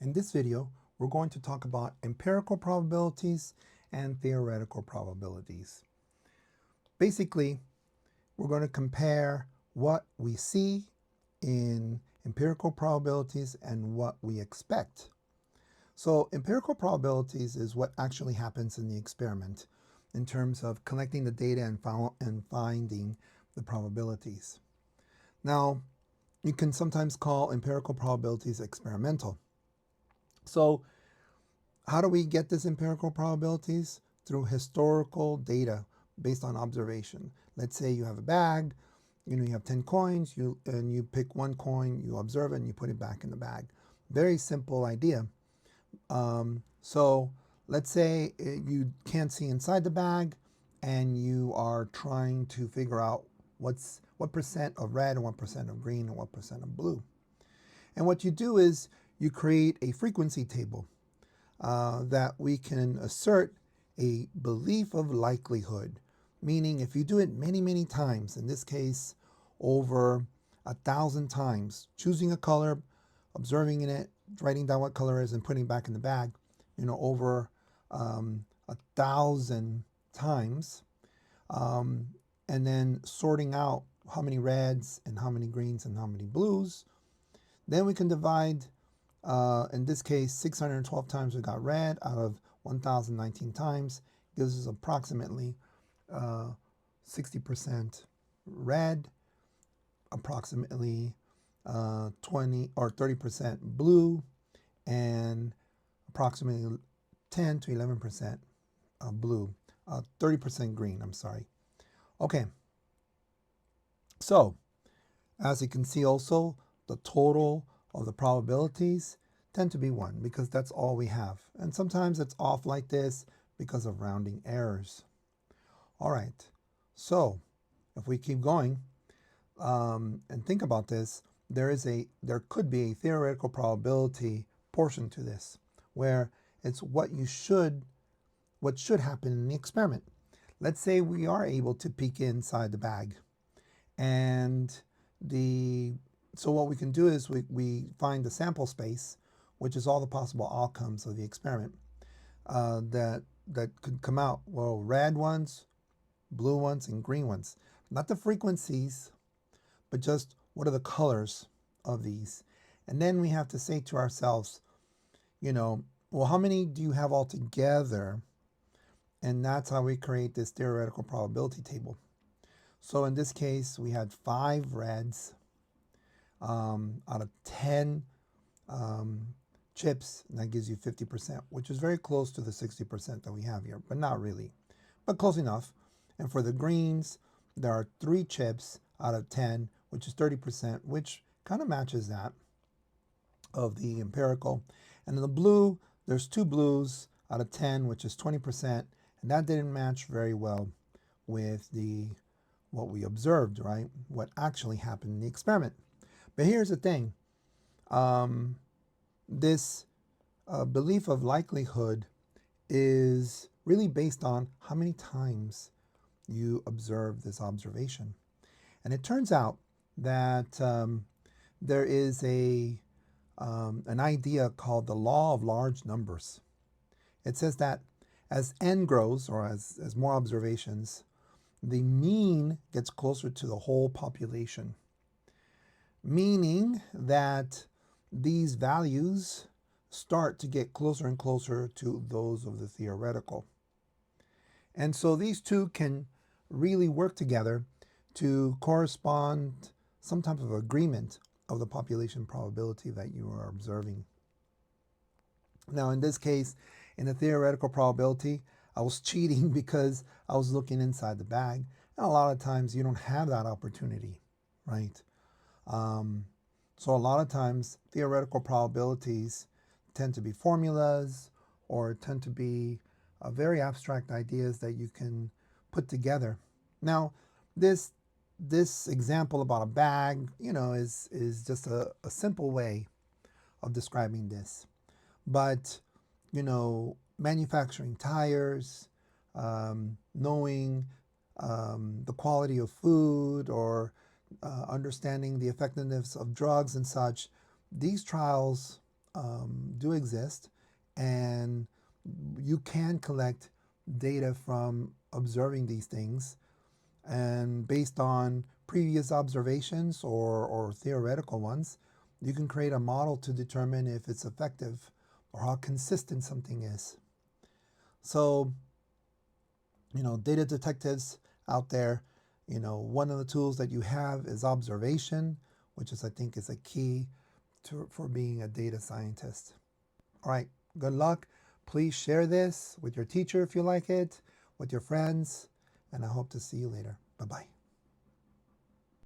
In this video, we're going to talk about empirical probabilities and theoretical probabilities. Basically, we're going to compare what we see in empirical probabilities and what we expect. So empirical probabilities is what actually happens in the experiment in terms of collecting the data and finding the probabilities. Now, you can sometimes call empirical probabilities experimental. So how do we get this empirical probabilities? Through historical data based on observation. Let's say you have a bag, you have 10 coins, and you pick one coin, you observe it, and you put it back in the bag. Very simple idea. So let's say you can't see inside the bag, and you are trying to figure out what percent of red and what percent of green and what percent of blue. And what you do is you create a frequency table that we can assert a belief of likelihood, meaning if you do it many, many times, in this case, over 1,000 times, choosing a color, observing it, writing down what color it is, and putting it back in the bag, over 1,000 times, and then sorting out how many reds and how many greens and how many blues, then we can divide, in this case, 612 times we got red out of 1,019 times, gives us approximately 60% red, approximately 20 or 30% blue, and approximately 10 to 11% blue, 30% green, I'm sorry. Okay, so as you can see also, the total of the probabilities tend to be 1 because that's all we have. And sometimes it's off like this because of rounding errors. All right, so if we keep going and think about this, there could be a theoretical probability portion to this where it's what should happen in the experiment. Let's say we are able to peek inside the bag, and so what we can do is we find the sample space, which is all the possible outcomes of the experiment that could come out. Well, red ones, blue ones, and green ones. Not the frequencies, but just what are the colors of these. And then we have to say to ourselves, well, how many do you have altogether? And that's how we create this theoretical probability table. So in this case, we had 5 reds out of 10 chips, and that gives you 50%, which is very close to the 60% that we have here, but not really, but close enough. And for the greens, there are 3 chips out of 10, which is 30%, which kind of matches that of the empirical. And in the blue, there's 2 blues out of 10, which is 20%, and that didn't match very well with what we observed, right? What actually happened in the experiment. But here's the thing. This belief of likelihood is really based on how many times you observe this observation. And it turns out that there is an idea called the law of large numbers. It says that as n grows, or as more observations, the mean gets closer to the whole population, meaning that these values start to get closer and closer to those of the theoretical. And so these two can really work together to correspond some type of agreement of the population probability that you are observing. Now in this case, in the theoretical probability, I was cheating because I was looking inside the bag. And a lot of times you don't have that opportunity, right? So a lot of times theoretical probabilities tend to be formulas or tend to be very abstract ideas that you can put together. Now, this example about a bag, is just a simple way of describing this. But, manufacturing tires, knowing the quality of food, or understanding the effectiveness of drugs and such, these trials do exist, and you can collect data from observing these things, and based on previous observations or theoretical ones, you can create a model to determine if it's effective or how consistent something is. So, data detectives out there, one of the tools that you have is observation, which I think is a key for being a data scientist. All right, good luck. Please share this with your teacher if you like it, with your friends, and I hope to see you later. Bye-bye.